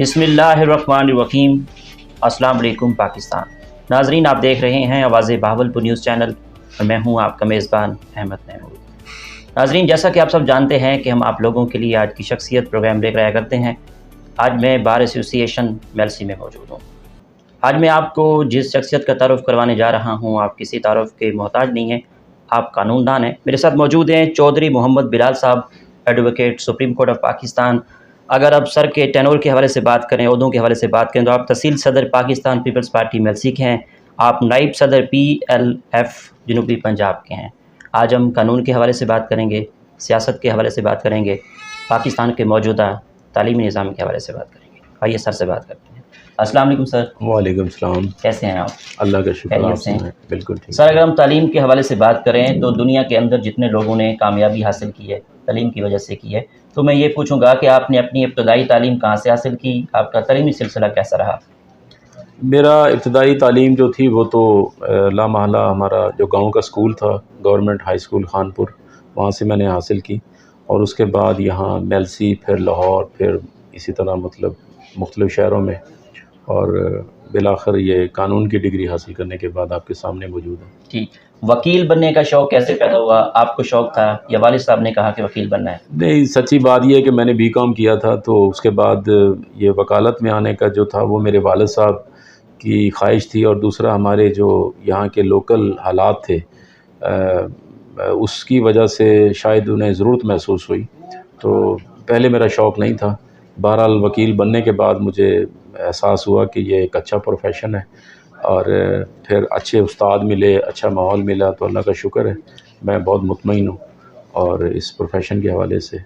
بسم اللہ الرحمن الرحیم۔ السلام علیکم پاکستان۔ ناظرین، آپ دیکھ رہے ہیں آواز بہاولپور نیوز چینل اور میں ہوں آپ کا میزبان احمد محمود۔ ناظرین، جیسا کہ آپ سب جانتے ہیں کہ ہم آپ لوگوں کے لیے آج کی شخصیت پروگرام لے کر کرتے ہیں۔ آج میں بار ایسوسی ایشن میلسی میں موجود ہوں۔ آج میں آپ کو جس شخصیت کا تعارف کروانے جا رہا ہوں، آپ کسی تعارف کے محتاج نہیں ہیں، آپ قانون دان ہیں۔ میرے ساتھ موجود ہیں چودھری محمد بلال صاحب، advocate supreme court of Pakistan. اگر آپ سر کے ٹینور کے حوالے سے بات کریں، عہدوں کے حوالے سے بات کریں تو آپ تحصیل صدر پاکستان پیپلز پارٹی میلسی کے ہیں، آپ نائب صدر PLF جنوبی پنجاب کے ہیں۔ آج ہم قانون کے حوالے سے بات کریں گے، سیاست کے حوالے سے بات کریں گے، پاکستان کے موجودہ تعلیمی نظام کے حوالے سے بات کریں گے۔ آئیے سر سے بات کرتے ہیں۔ السلام علیکم سر۔ وعلیکم السلام۔ کیسے ہیں آپ؟ اللہ کا شکر، خیریت آپ سے ہیں؟ سنائیں؟ بالکل ٹھیک۔ سر، اگر ہم تعلیم کے حوالے سے بات کریں تو دنیا کے اندر جتنے لوگوں نے کامیابی حاصل کی ہے تعلیم کی وجہ سے کی ہے، تو میں یہ پوچھوں گا کہ آپ نے اپنی ابتدائی تعلیم کہاں سے حاصل کی؟ آپ کا تعلیمی سلسلہ کیسا رہا؟ میرا ابتدائی تعلیم جو تھی وہ تو لامحالہ ہمارا جو گاؤں کا سکول تھا، گورنمنٹ ہائی سکول خانپور، وہاں سے میں نے حاصل کی، اور اس کے بعد یہاں میلسی، پھر لاہور، پھر اسی طرح مطلب مختلف شہروں میں، اور بالآخر یہ قانون کی ڈگری حاصل کرنے کے بعد آپ کے سامنے موجود ہے۔ ٹھیک، وکیل بننے کا شوق کیسے پیدا ہوا؟ آپ کو شوق تھا یا والد صاحب نے کہا کہ وکیل بننا ہے؟ نہیں، سچی بات یہ ہے کہ میں نے BCom کیا تھا، تو اس کے بعد یہ وکالت میں آنے کا جو تھا وہ میرے والد صاحب کی خواہش تھی، اور دوسرا ہمارے جو یہاں کے لوکل حالات تھے اس کی وجہ سے شاید انہیں ضرورت محسوس ہوئی، تو پہلے میرا شوق نہیں تھا۔ بہرحال وکیل بننے کے بعد مجھے احساس ہوا کہ یہ ایک اچھا پروفیشن ہے، اور پھر اچھے استاد ملے، اچھا ماحول ملا، تو اللہ کا شکر ہے میں بہت مطمئن ہوں اور اس پروفیشن کے حوالے سے۔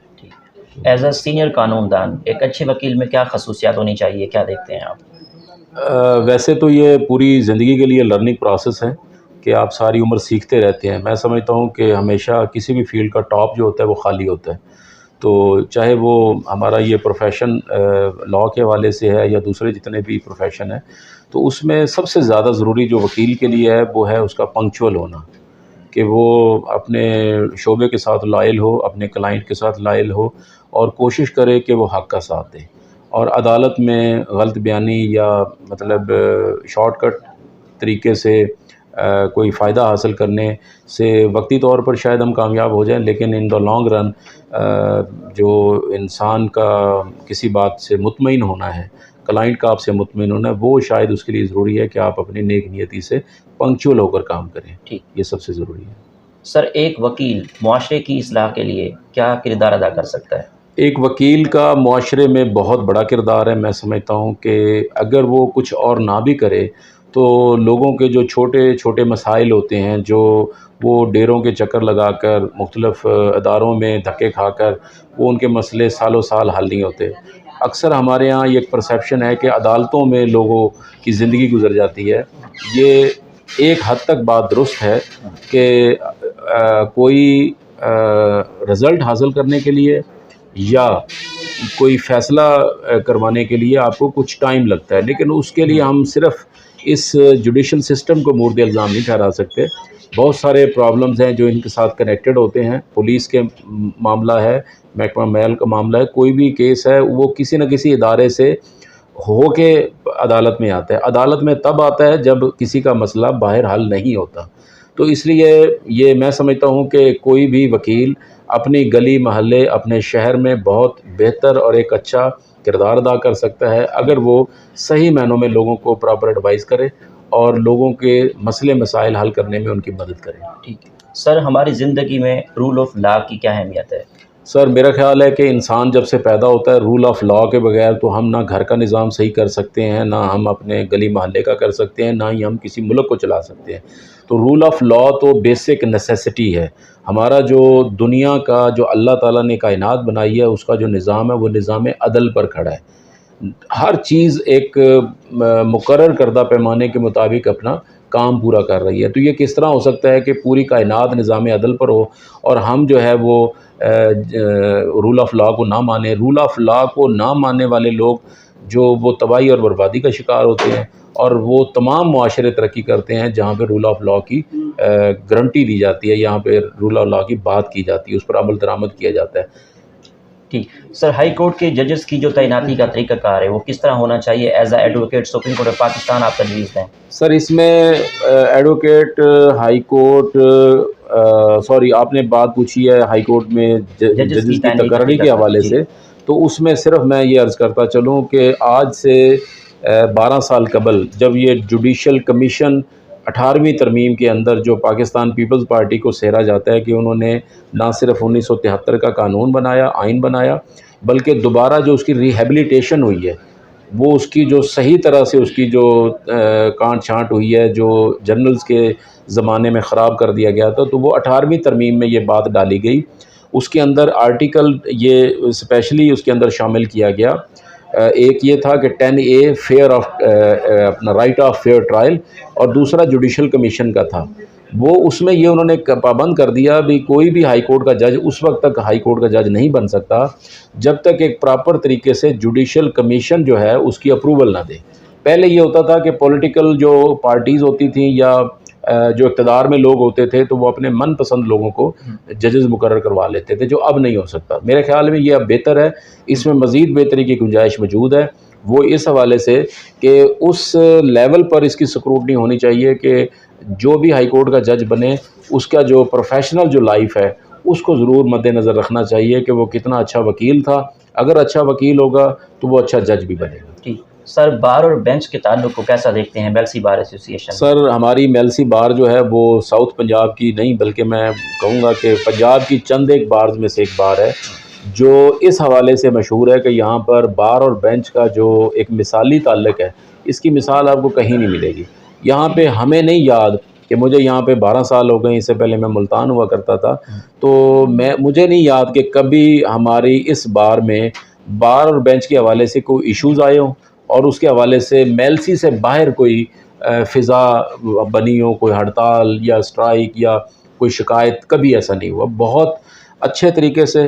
ایز اے سینئر قانون دان ایک اچھے وکیل میں کیا خصوصیات ہونی چاہیے، کیا دیکھتے ہیں آپ؟ ویسے تو یہ پوری زندگی کے لیے لرننگ پروسیس ہے کہ آپ ساری عمر سیکھتے رہتے ہیں۔ میں سمجھتا ہوں کہ ہمیشہ کسی بھی فیلڈ کا ٹاپ جو ہوتا ہے وہ خالی ہوتا ہے، تو چاہے وہ ہمارا یہ پروفیشن لاء کے حوالے سے ہے یا دوسرے جتنے بھی پروفیشن ہیں، تو اس میں سب سے زیادہ ضروری جو وکیل کے لیے ہے وہ ہے اس کا پنکچول ہونا، کہ وہ اپنے شعبے کے ساتھ لائل ہو، اپنے کلائنٹ کے ساتھ لائل ہو، اور کوشش کرے کہ وہ حق کا ساتھ دے، اور عدالت میں غلط بیانی یا مطلب شارٹ کٹ طریقے سے کوئی فائدہ حاصل کرنے سے وقتی طور پر شاید ہم کامیاب ہو جائیں، لیکن ان دا لانگ رن جو انسان کا کسی بات سے مطمئن ہونا ہے، کلائنٹ کا آپ سے مطمئن ہونا ہے، وہ شاید اس کے لیے ضروری ہے کہ آپ اپنی نیک نیتی سے پنکچول ہو کر کام کریں۔ ٹھیک، یہ سب سے ضروری ہے۔ سر، ایک وکیل معاشرے کی اصلاح کے لیے کیا کردار ادا کر سکتا ہے؟ ایک وکیل کا معاشرے میں بہت بڑا کردار ہے۔ میں سمجھتا ہوں کہ اگر وہ کچھ اور نہ بھی کرے تو لوگوں کے جو چھوٹے چھوٹے مسائل ہوتے ہیں، جو وہ ڈیروں کے چکر لگا کر مختلف اداروں میں دھکے کھا کر وہ ان کے مسئلے سالوں سال حل نہیں ہوتے۔ اکثر ہمارے ہاں یہ ایک پرسیپشن ہے کہ عدالتوں میں لوگوں کی زندگی گزر جاتی ہے۔ یہ ایک حد تک بات درست ہے کہ کوئی رزلٹ حاصل کرنے کے لیے یا کوئی فیصلہ کروانے کے لیے آپ کو کچھ ٹائم لگتا ہے، لیکن اس کے لیے ہم صرف اس جوڈیشل سسٹم کو مورد الزام نہیں ٹھہرا سکتے۔ بہت سارے پرابلمز ہیں جو ان کے ساتھ کنیکٹڈ ہوتے ہیں۔ پولیس کے معاملہ ہے، محکمہ میل کا معاملہ ہے، کوئی بھی کیس ہے وہ کسی نہ کسی ادارے سے ہو کے عدالت میں آتا ہے۔ عدالت میں تب آتا ہے جب کسی کا مسئلہ باہر حل نہیں ہوتا، تو اس لیے یہ میں سمجھتا ہوں کہ کوئی بھی وکیل اپنی گلی محلے اپنے شہر میں بہت بہتر اور ایک اچھا کردار ادا کر سکتا ہے اگر وہ صحیح معنوں میں لوگوں کو پراپر ایڈوائز کرے اور لوگوں کے مسئلے مسائل حل کرنے میں ان کی مدد کرے۔ ٹھیک ہے سر، ہماری زندگی میں رول آف لاء کی کیا اہمیت ہے؟ سر، میرا خیال ہے کہ انسان جب سے پیدا ہوتا ہے رول آف لاء کے بغیر تو ہم نہ گھر کا نظام صحیح کر سکتے ہیں، نہ ہم اپنے گلی محلے کا کر سکتے ہیں، نہ ہی ہم کسی ملک کو چلا سکتے ہیں۔ تو رول آف لاء تو بیسک نیسیسٹی ہے۔ ہمارا جو دنیا کا جو اللہ تعالیٰ نے کائنات بنائی ہے اس کا جو نظام ہے وہ نظام عدل پر کھڑا ہے۔ ہر چیز ایک مقرر کردہ پیمانے کے مطابق اپنا کام پورا کر رہی ہے۔ تو یہ کس طرح ہو سکتا ہے کہ پوری کائنات نظام عدل پر ہو اور ہم جو ہے وہ رول آف لاء کو نہ مانیں؟ رول آف لاء کو نہ ماننے والے لوگ جو وہ تباہی اور بربادی کا شکار ہوتے ہیں، اور وہ تمام معاشرے ترقی کرتے ہیں جہاں پہ رول آف لاء کی گارنٹی دی جاتی ہے، یہاں پہ رول آف لاء کی بات کی جاتی ہے، اس پر عمل درآمد کیا جاتا ہے۔ ٹھیک سر، ہائی کورٹ کے ججز کی جو تعیناتی کا طریقہ کار ہے وہ کس طرح ہونا چاہیے as a advocate supreme court of Pakistan, آپ تجویز دیں؟ سر اس میں ایڈوکیٹ ہائی کورٹ سوری آپ نے بات پوچھی ہے ہائی کورٹ میں ججز کی تعیناتی کا تقرری کے طریقہ کار، حوالے جی سے، تو اس میں صرف میں یہ عرض کرتا چلوں کہ آج سے 12 سال قبل جب یہ جوڈیشل کمیشن 18ویں ترمیم کے اندر جو پاکستان پیپلز پارٹی کو سہرا جاتا ہے کہ انہوں نے نہ صرف 1973 کا قانون بنایا، آئین بنایا، بلکہ دوبارہ جو اس کی ریہیبلیٹیشن ہوئی ہے، وہ اس کی جو صحیح طرح سے اس کی جو کانٹ چھانٹ ہوئی ہے، جو جنرلز کے زمانے میں خراب کر دیا گیا تھا، تو وہ 18ویں ترمیم میں یہ بات ڈالی گئی۔ اس کے اندر آرٹیکل یہ اسپیشلی اس کے اندر شامل کیا گیا، ایک یہ تھا کہ 10A فیئر آف اپنا رائٹ آف فیئر ٹرائل، اور دوسرا جوڈیشل کمیشن کا تھا۔ وہ اس میں یہ انہوں نے پابند کر دیا بھی کوئی بھی ہائی کورٹ کا جج اس وقت تک ہائی کورٹ کا جج نہیں بن سکتا جب تک ایک پراپر طریقے سے جوڈیشل کمیشن جو ہے اس کی اپروول نہ دے۔ پہلے یہ ہوتا تھا کہ پولیٹیکل جو پارٹیز ہوتی تھیں یا جو اقتدار میں لوگ ہوتے تھے تو وہ اپنے من پسند لوگوں کو ججز مقرر کروا لیتے تھے، جو اب نہیں ہو سکتا۔ میرے خیال میں یہ اب بہتر ہے، اس میں مزید بہتری کی گنجائش موجود ہے، وہ اس حوالے سے کہ اس لیول پر اس کی سکروٹنی ہونی چاہیے کہ جو بھی ہائی کورٹ کا جج بنے اس کا جو پروفیشنل جو لائف ہے اس کو ضرور مد نظر رکھنا چاہیے کہ وہ کتنا اچھا وکیل تھا، اگر اچھا وکیل ہوگا تو وہ اچھا جج بھی بنے گا۔ ٹھیک سر، بار اور بینچ کے تعلق کو کیسا دیکھتے ہیں میلسی بار ایسوسی ایشن؟ سر ہماری میلسی بار جو ہے وہ ساؤتھ پنجاب کی نہیں بلکہ میں کہوں گا کہ پنجاب کی چند ایک بارز میں سے ایک بار ہے جو اس حوالے سے مشہور ہے کہ یہاں پر بار اور بینچ کا جو ایک مثالی تعلق ہے، اس کی مثال آپ کو کہیں نہیں ملے گی۔ یہاں پہ ہمیں نہیں یاد کہ مجھے یہاں پہ 12 سال ہو گئے، اس سے پہلے میں ملتان ہوا کرتا تھا، تو مجھے نہیں یاد کہ کبھی ہماری اس بار میں بار اور بینچ کے حوالے سے کوئی ایشوز آئے ہوں اور اس کے حوالے سے میلسی سے باہر کوئی فضا بنی ہو، کوئی ہڑتال یا اسٹرائک یا کوئی شکایت، کبھی ایسا نہیں ہوا۔ بہت اچھے طریقے سے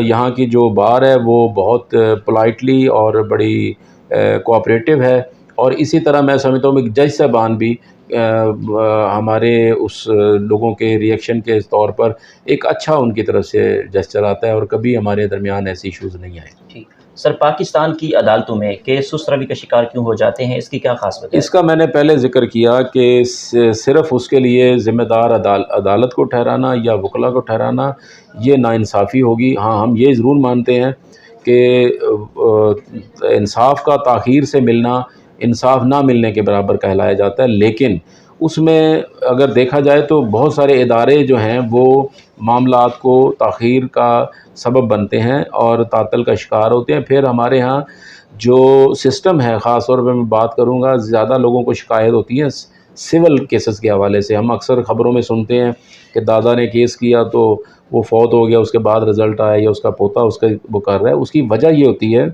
یہاں کی جو بار ہے وہ بہت پولائٹلی اور بڑی کوآپریٹو ہے، اور اسی طرح میں سمجھتا ہوں کہ جج صاحبان بھی ہمارے اس لوگوں کے ریئیکشن کے طور پر ایک اچھا ان کی طرف سے جج چلاتا ہے، اور کبھی ہمارے درمیان ایسی ایشوز نہیں آئے۔ ٹھیک سر، پاکستان کی عدالتوں میں کیس سست روی کا شکار کیوں ہو جاتے ہیں، اس کی کیا خاص وجہ ہے؟ اس کا میں نے پہلے ذکر کیا کہ صرف اس کے لیے ذمہ دار عدالت کو ٹھہرانا یا وکلا کو ٹھہرانا یہ ناانصافی ہوگی۔ ہاں، ہم یہ ضرور مانتے ہیں کہ انصاف کا تاخیر سے ملنا انصاف نہ ملنے کے برابر کہلایا جاتا ہے، لیکن اس میں اگر دیکھا جائے تو بہت سارے ادارے جو ہیں وہ معاملات کو تاخیر کا سبب بنتے ہیں اور تعطل کا شکار ہوتے ہیں۔ پھر ہمارے ہاں جو سسٹم ہے، خاص طور پہ میں بات کروں گا، زیادہ لوگوں کو شکایت ہوتی ہے سول کیسز کے حوالے سے۔ ہم اکثر خبروں میں سنتے ہیں کہ دادا نے کیس کیا تو وہ فوت ہو گیا، اس کے بعد رزلٹ آیا، یا اس کا پوتا اس کا وہ کر رہا ہے۔ اس کی وجہ یہ ہوتی ہے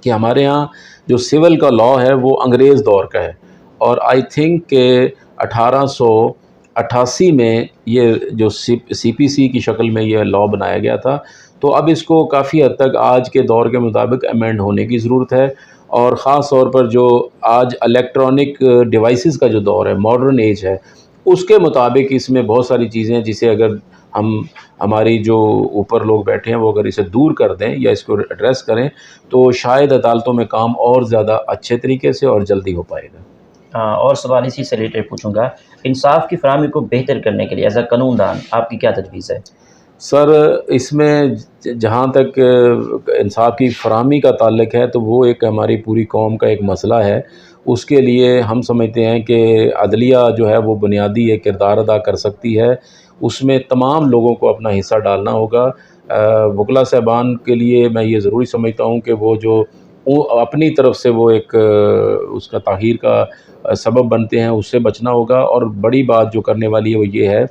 کہ ہمارے ہاں جو سول کا لاء ہے وہ انگریز دور کا ہے، اور آئی تھنک کہ 1888 میں یہ جو سی پی سی کی شکل میں یہ لاء بنایا گیا تھا، تو اب اس کو کافی حد تک آج کے دور کے مطابق امینڈ ہونے کی ضرورت ہے، اور خاص طور پر جو آج الیکٹرانک ڈیوائسز کا جو دور ہے، ماڈرن ایج ہے، اس کے مطابق اس میں بہت ساری چیزیں جسے اگر ہماری جو اوپر لوگ بیٹھے ہیں وہ اگر اسے دور کر دیں یا اس کو ایڈریس کریں تو شاید عدالتوں میں کام اور زیادہ اچھے طریقے سے اور جلدی ہو پائے گا۔ اور سوال اسی سے ریلیٹڈ پوچھوں گا، انصاف کی فراہمی کو بہتر کرنے کے لیے ایز اے قانون دان آپ کی کیا تجویز ہے؟ سر اس میں جہاں تک انصاف کی فراہمی کا تعلق ہے تو وہ ایک ہماری پوری قوم کا ایک مسئلہ ہے۔ اس کے لیے ہم سمجھتے ہیں کہ عدلیہ جو ہے وہ بنیادی ایک کردار ادا کر سکتی ہے، اس میں تمام لوگوں کو اپنا حصہ ڈالنا ہوگا۔ وکلا صاحبان کے لیے میں یہ ضروری سمجھتا ہوں کہ وہ جو اپنی طرف سے وہ ایک اس کا تاخیر کا سبب بنتے ہیں اس سے بچنا ہوگا، اور بڑی بات جو کرنے والی ہے وہ یہ ہے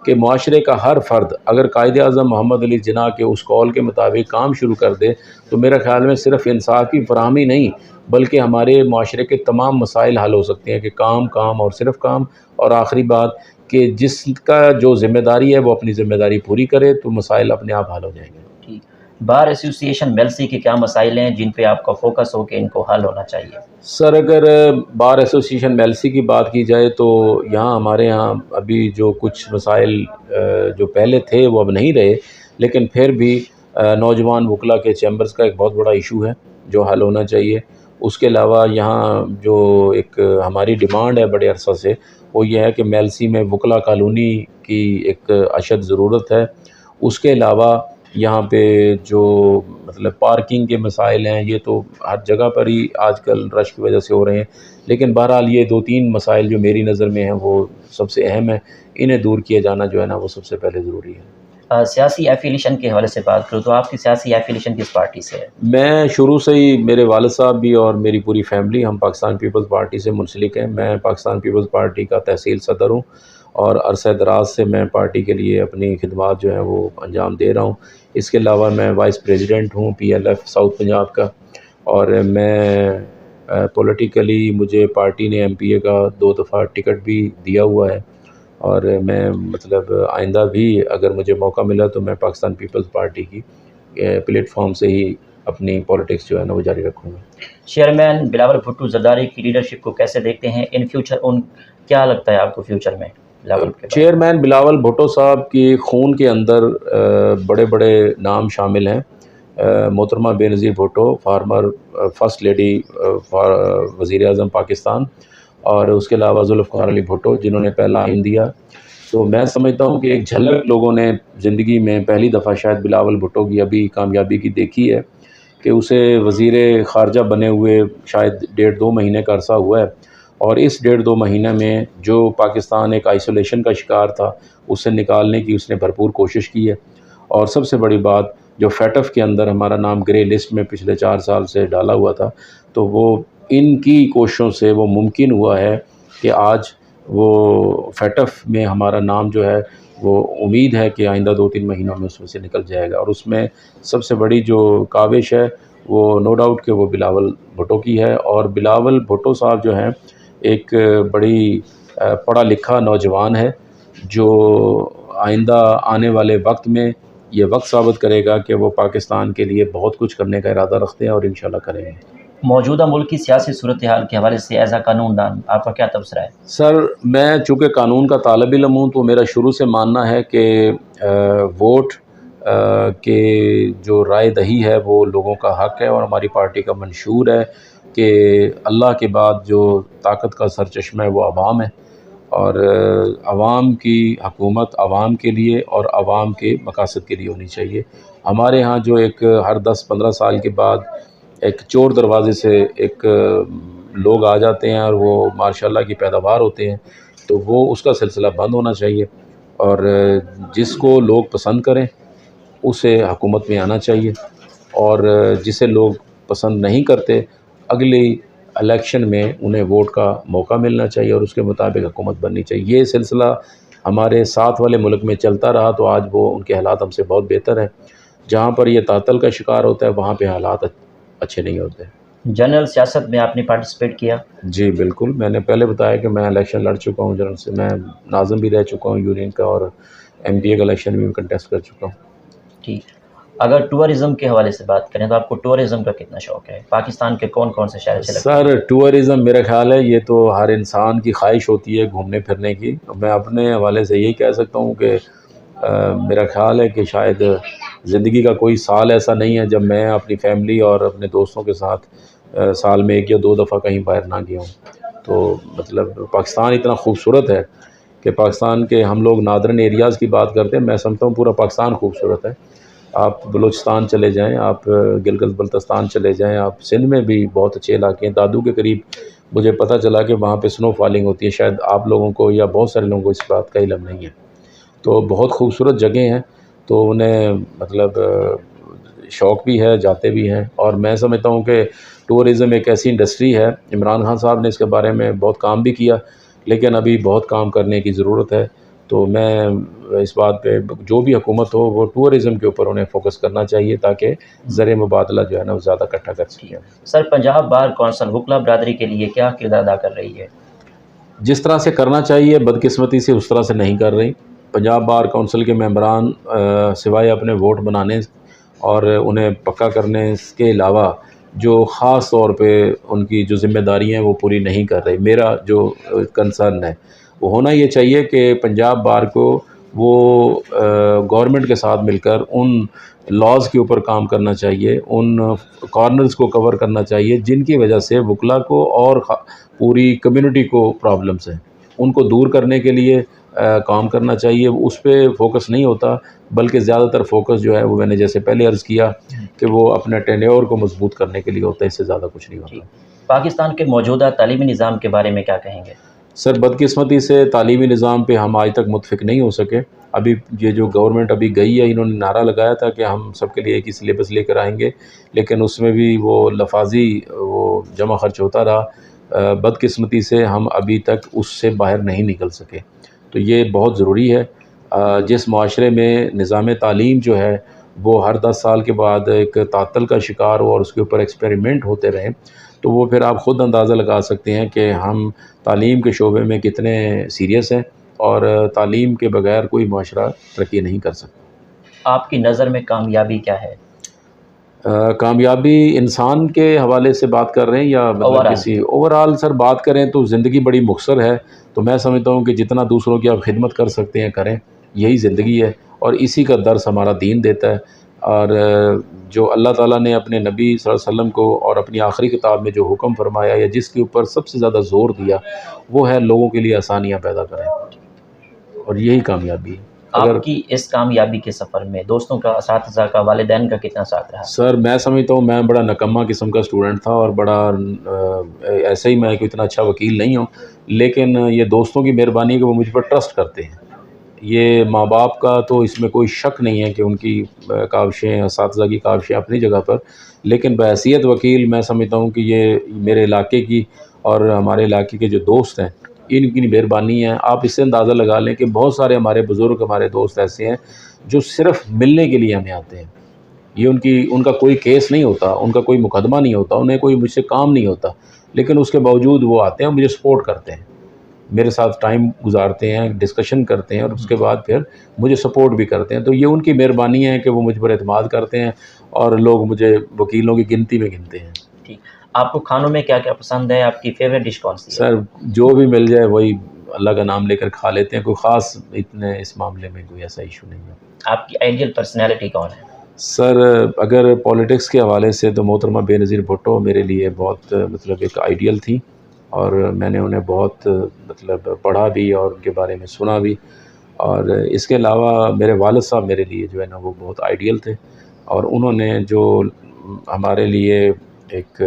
کہ معاشرے کا ہر فرد اگر قائد اعظم محمد علی جناح کے اس قول کے مطابق کام شروع کر دے تو میرے خیال میں صرف انصاف کی فراہمی نہیں بلکہ ہمارے معاشرے کے تمام مسائل حل ہو سکتے ہیں، کہ کام اور صرف کام، اور آخری بات کہ جس کا جو ذمہ داری ہے وہ اپنی ذمہ داری پوری کرے تو مسائل اپنے آپ حل ہو جائیں گے۔ بار ایسوسی ایشن میلسی کے کیا مسائل ہیں جن پہ آپ کا فوکس ہو کہ ان کو حل ہونا چاہیے؟ سر اگر بار ایسوسی ایشن میلسی کی بات کی جائے تو یہاں ہمارے ہاں ابھی جو کچھ مسائل جو پہلے تھے وہ اب نہیں رہے، لیکن پھر بھی نوجوان وکلا کے چیمبرز کا ایک بہت بڑا ایشو ہے جو حل ہونا چاہیے۔ اس کے علاوہ یہاں جو ایک ہماری ڈیمانڈ ہے بڑے عرصہ سے، وہ یہ ہے کہ میلسی میں وکلا کالونی کی ایک اشد ضرورت ہے۔ اس کے علاوہ یہاں پہ جو مطلب پارکنگ کے مسائل ہیں، یہ تو ہر جگہ پر ہی آج کل رش کی وجہ سے ہو رہے ہیں، لیکن بہرحال یہ 2-3 مسائل جو میری نظر میں ہیں وہ سب سے اہم ہیں، انہیں دور کیے جانا جو ہے نا وہ سب سے پہلے ضروری ہے۔ سیاسی ایفیلیشن کے حوالے سے بات کروں تو آپ کی سیاسی ایفیلیشن کس پارٹی سے ہے؟ میں شروع سے ہی، میرے والد صاحب بھی اور میری پوری فیملی، ہم پاکستان پیپلز پارٹی سے منسلک ہیں۔ میں پاکستان پیپلز پارٹی کا تحصیل صدر ہوں اور عرصہ دراز سے میں پارٹی کے لیے اپنی خدمات جو ہیں وہ انجام دے رہا ہوں۔ اس کے علاوہ میں وائس پریزیڈنٹ ہوں PLF ساؤتھ پنجاب کا، اور میں پولیٹیکلی مجھے پارٹی نے MPA کا 2 دفعہ ٹکٹ بھی دیا ہوا ہے، اور میں مطلب آئندہ بھی اگر مجھے موقع ملا تو میں پاکستان پیپلز پارٹی کی پلیٹ فارم سے ہی اپنی پولیٹکس جو ہے نا وہ جاری رکھوں گا۔ چیئرمین بلاول بھٹو زرداری کی لیڈرشپ کو کیسے دیکھتے ہیں ان فیوچر؟ کیا لگتا ہے آپ کو فیوچر میں بلاول کے بارے؟ چیئرمین بلاول بھٹو صاحب کی خون کے اندر بڑے بڑے نام شامل ہیں۔ محترمہ بے نظیر بھٹو، فارمر فرسٹ لیڈی وزیر اعظم پاکستان، اور اس کے علاوہ ذوالفقار علی بھٹو جنہوں نے پہلا آئین دیا۔ تو میں سمجھتا ہوں کہ ایک جھلک لوگوں نے زندگی میں پہلی دفعہ شاید بلاول بھٹو کی ابھی کامیابی کی دیکھی ہے کہ اسے وزیر خارجہ بنے ہوئے شاید 1.5-2 مہینے کا عرصہ ہوا ہے، اور اس 1.5-2 مہینے میں جو پاکستان ایک آئسولیشن کا شکار تھا اسے نکالنے کی اس نے بھرپور کوشش کی ہے۔ اور سب سے بڑی بات، جو FATF کے اندر ہمارا نام گرے لسٹ میں پچھلے 4 سال سے ڈالا ہوا تھا، تو وہ ان کی کوششوں سے وہ ممکن ہوا ہے کہ آج وہ FATF میں ہمارا نام جو ہے وہ امید ہے کہ آئندہ 2-3 مہینوں میں اس میں سے نکل جائے گا۔ اور اس میں سب سے بڑی جو کاوش ہے وہ نو ڈاؤٹ کہ وہ بلاول بھٹو کی ہے۔ اور بلاول بھٹو صاحب جو ہیں ایک بڑی پڑھا لکھا نوجوان ہے جو آئندہ آنے والے وقت میں یہ وقت ثابت کرے گا کہ وہ پاکستان کے لیے بہت کچھ کرنے کا ارادہ رکھتے ہیں، اور انشاءاللہ کریں گے۔ موجودہ ملک کی سیاسی صورتحال کے حوالے سے ایز اے قانون دان آپ کا کیا تبصرہ ہے؟ سر، میں چونکہ قانون کا طالب علم ہوں تو میرا شروع سے ماننا ہے کہ ووٹ کے جو رائے دہی ہے وہ لوگوں کا حق ہے، اور ہماری پارٹی کا منشور ہے کہ اللہ کے بعد جو طاقت کا سرچشمہ ہے وہ عوام ہے، اور عوام کی حکومت عوام کے لیے اور عوام کے مقاصد کے لیے ہونی چاہیے۔ ہمارے ہاں جو ایک ہر 10-15 سال کے بعد ایک چور دروازے سے ایک لوگ آ جاتے ہیں اور وہ ماشاءاللہ کی پیداوار ہوتے ہیں، تو وہ اس کا سلسلہ بند ہونا چاہیے، اور جس کو لوگ پسند کریں اسے حکومت میں آنا چاہیے، اور جسے لوگ پسند نہیں کرتے اگلی الیکشن میں انہیں ووٹ کا موقع ملنا چاہیے اور اس کے مطابق حکومت بننی چاہیے۔ یہ سلسلہ ہمارے ساتھ والے ملک میں چلتا رہا تو آج وہ ان کے حالات ہم سے بہت بہتر ہیں۔ جہاں پر یہ تعطل کا شکار ہوتا ہے وہاں پہ حالات اچھے نہیں ہوتے۔ جنرل سیاست میں آپ نے پارٹیسپیٹ کیا؟ جی بالکل، میں نے پہلے بتایا کہ میں الیکشن لڑ چکا ہوں جنرل سے، میں ناظم بھی رہ چکا ہوں یونین کا، اور MPA کا الیکشن بھی کنٹیسٹ کر چکا ہوں۔ ٹھیک، اگر ٹورزم کے حوالے سے بات کریں تو آپ کو ٹورزم کا کتنا شوق ہے؟ پاکستان کے کون کون سے شہر اچھے لگتے ہیں؟ سر، ٹورزم میرا خیال ہے یہ تو ہر انسان کی خواہش ہوتی ہے گھومنے پھرنے کی۔ میں اپنے حوالے سے یہی کہہ سکتا ہوں کہ میرا خیال ہے کہ شاید زندگی کا کوئی سال ایسا نہیں ہے جب میں اپنی فیملی اور اپنے دوستوں کے ساتھ سال میں 1 یا 2 دفعہ کہیں باہر نہ گیا ہوں۔ تو مطلب پاکستان اتنا خوبصورت ہے کہ پاکستان کے ہم لوگ نادرن ایریاز کی بات کرتے ہیں، میں سمجھتا ہوں پورا پاکستان خوبصورت ہے۔ آپ بلوچستان چلے جائیں، آپ گلگت بلتستان چلے جائیں، آپ سندھ میں بھی بہت اچھے علاقے ہیں۔ دادو کے قریب مجھے پتہ چلا کہ وہاں پہ سنو فالنگ ہوتی ہے، شاید آپ لوگوں کو یا بہت سارے لوگوں کو اس بات کا علم نہیں ہے۔ تو بہت خوبصورت جگہیں ہیں، تو انہیں مطلب شوق بھی ہے، جاتے بھی ہیں۔ اور میں سمجھتا ہوں کہ ٹورزم ایک ایسی انڈسٹری ہے، عمران خان صاحب نے اس کے بارے میں بہت کام بھی کیا، لیکن ابھی بہت کام کرنے کی ضرورت ہے۔ تو میں اس بات پہ جو بھی حکومت ہو وہ ٹورزم کے اوپر انہیں فوکس کرنا چاہیے تاکہ زر مبادلہ جو ہے نا وہ زیادہ اکٹھا کر سکیں۔ سر، پنجاب بار کونسل وکلا برادری کے لیے کیا کردار ادا کر رہی ہے؟ جس طرح سے کرنا چاہیے بدقسمتی سے اس طرح سے نہیں کر رہی۔ پنجاب بار کونسل کے ممبران سوائے اپنے ووٹ بنانے اور انہیں پکا کرنے کے علاوہ جو خاص طور پہ ان کی جو ذمہ داریاں ہیں وہ پوری نہیں کر رہی۔ میرا جو کنسرن ہے وہ ہونا یہ چاہیے کہ پنجاب بار کو وہ گورنمنٹ کے ساتھ مل کر ان لاز کے اوپر کام کرنا چاہیے، ان کارنرز کو کور کرنا چاہیے جن کی وجہ سے وکلا کو اور پوری کمیونٹی کو پرابلمس ہیں، ان کو دور کرنے کے لیے کام کرنا چاہیے۔ اس پہ فوکس نہیں ہوتا، بلکہ زیادہ تر فوکس جو ہے وہ میں نے جیسے پہلے عرض کیا کہ وہ اپنے ٹینیور کو مضبوط کرنے کے لیے ہوتا ہے، اس سے زیادہ کچھ نہیں ہوتا۔ پاکستان کے موجودہ تعلیمی نظام کے بارے میں کیا کہیں گے؟ سر بدقسمتی سے تعلیمی نظام پہ ہم آج تک متفق نہیں ہو سکے۔ ابھی یہ جو گورنمنٹ ابھی گئی ہے، انہوں نے نعرہ لگایا تھا کہ ہم سب کے لیے ایک ہی سلیبس لے کر آئیں گے، لیکن اس میں بھی وہ لفاظی وہ جمع خرچ ہوتا رہا۔ بدقسمتی سے ہم ابھی تک اس سے باہر نہیں نکل سکے۔ تو یہ بہت ضروری ہے۔ جس معاشرے میں نظام تعلیم جو ہے وہ ہر 10 سال کے بعد ایک تعطل کا شکار ہو اور اس کے اوپر ایکسپیریمنٹ ہوتے رہیں، تو وہ پھر آپ خود اندازہ لگا سکتے ہیں کہ ہم تعلیم کے شعبے میں کتنے سیریس ہیں، اور تعلیم کے بغیر کوئی معاشرہ ترقی نہیں کر سکتا۔ آپ کی نظر میں کامیابی کیا ہے؟ کامیابی انسان کے حوالے سے بات کر رہے ہیں یا کسی اوورآل سر بات کریں تو زندگی بڑی مختصر ہے، تو میں سمجھتا ہوں کہ جتنا دوسروں کی آپ خدمت کر سکتے ہیں کریں، یہی زندگی ہے، اور اسی کا درس ہمارا دین دیتا ہے۔ اور جو اللہ تعالیٰ نے اپنے نبی صلی اللہ علیہ وسلم کو اور اپنی آخری کتاب میں جو حکم فرمایا یا جس کے اوپر سب سے زیادہ زور دیا، وہ ہے لوگوں کے لیے آسانیاں پیدا کریں، اور یہی کامیابی ہے۔ آپ کی اس کامیابی کے سفر میں دوستوں کا، اساتذہ کا، والدین کا کتنا ساتھ رہا؟ سر میں سمجھتا ہوں میں بڑا نکمہ قسم کا اسٹوڈنٹ تھا، اور بڑا ایسے ہی میں کوئی اتنا اچھا وکیل نہیں ہوں، لیکن یہ دوستوں کی مہربانی ہے کہ وہ مجھ پر ٹرسٹ کرتے ہیں۔ یہ ماں باپ کا تو اس میں کوئی شک نہیں ہے کہ ان کی کاوشیں، اساتذہ کی کاوشیں اپنی جگہ پر، لیکن بحیثیت وکیل میں سمجھتا ہوں کہ یہ میرے علاقے کی اور ہمارے علاقے کے جو دوست ہیں ان کی مہربانی ہے۔ آپ اس سے اندازہ لگا لیں کہ بہت سارے ہمارے بزرگ، ہمارے دوست ایسے ہیں جو صرف ملنے کے لیے ہمیں آتے ہیں۔ یہ ان کا کوئی کیس نہیں ہوتا، ان کا کوئی مقدمہ نہیں ہوتا، انہیں کوئی مجھ سے کام نہیں ہوتا، لیکن اس کے باوجود وہ آتے ہیں، مجھے سپورٹ کرتے ہیں، میرے ساتھ ٹائم گزارتے ہیں، ڈسکشن کرتے ہیں، اور اس کے بعد پھر مجھے سپورٹ بھی کرتے ہیں۔ تو یہ ان کی مہربانی ہے کہ وہ مجھ پر اعتماد کرتے ہیں، اور لوگ مجھے وکیلوں کی گنتی میں گنتے ہیں۔ ٹھیک، آپ کو کھانوں میں کیا کیا پسند ہے؟ آپ کی فیوریٹ ڈش کون سی ہے؟ سر جو بھی مل جائے وہی اللہ کا نام لے کر کھا لیتے ہیں، کوئی خاص اتنے اس معاملے میں کوئی ایسا ایشو نہیں ہے۔ آپ کی آئیڈیل پرسنالٹی کون ہے؟ سر اگر پولیٹکس کے حوالے سے تو محترمہ بے نظیر بھٹو میرے لیے بہت ایک آئیڈیل تھی، اور میں نے انہیں بہت پڑھا بھی اور ان کے بارے میں سنا بھی۔ اور اس کے علاوہ میرے والد صاحب میرے لیے جو ہے نا وہ بہت آئیڈیل تھے، اور انہوں نے جو ہمارے لیے ایک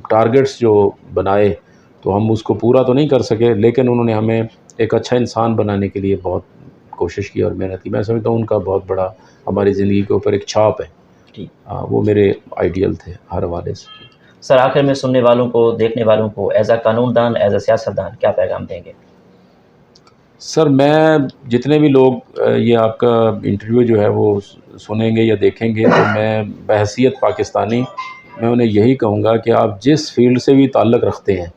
ٹارگٹس جو بنائے، تو ہم اس کو پورا تو نہیں کر سکے، لیکن انہوں نے ہمیں ایک اچھا انسان بنانے کے لیے بہت کوشش کی اور محنت کی۔ میں سمجھتا ہوں ان کا بہت بڑا ہماری زندگی کے اوپر ایک چھاپ ہے۔ وہ میرے آئیڈیل تھے ہر حوالے سے۔ سر آخر میں سننے والوں کو، دیکھنے والوں کو ایز اے قانون دان، ایز اے سیاستدان کیا پیغام دیں گے؟ سر میں جتنے بھی لوگ یہ آپ کا انٹرویو جو ہے وہ سنیں گے یا دیکھیں گے، تو میں بحیثیت پاکستانی میں انہیں یہی کہوں گا کہ آپ جس فیلڈ سے بھی تعلق رکھتے ہیں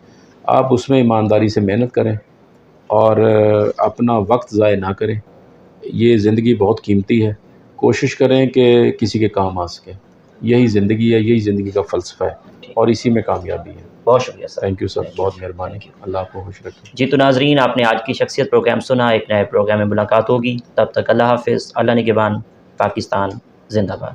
آپ اس میں ایمانداری سے محنت کریں، اور اپنا وقت ضائع نہ کریں۔ یہ زندگی بہت قیمتی ہے، کوشش کریں کہ کسی کے کام آ سکے۔ یہی زندگی ہے، یہی زندگی کا فلسفہ ہے، اور اسی میں کامیابی ہے۔ بہت شکریہ سر۔ تھینک یو سر، بہت مہربانی، اللہ آپ کو خوش رکھے۔ جی تو ناظرین، آپ نے آج کی شخصیت پروگرام سنا، ایک نئے پروگرام میں ملاقات ہوگی، تب تک اللہ حافظ۔ اللہ نگہبان، پاکستان زندہ باد۔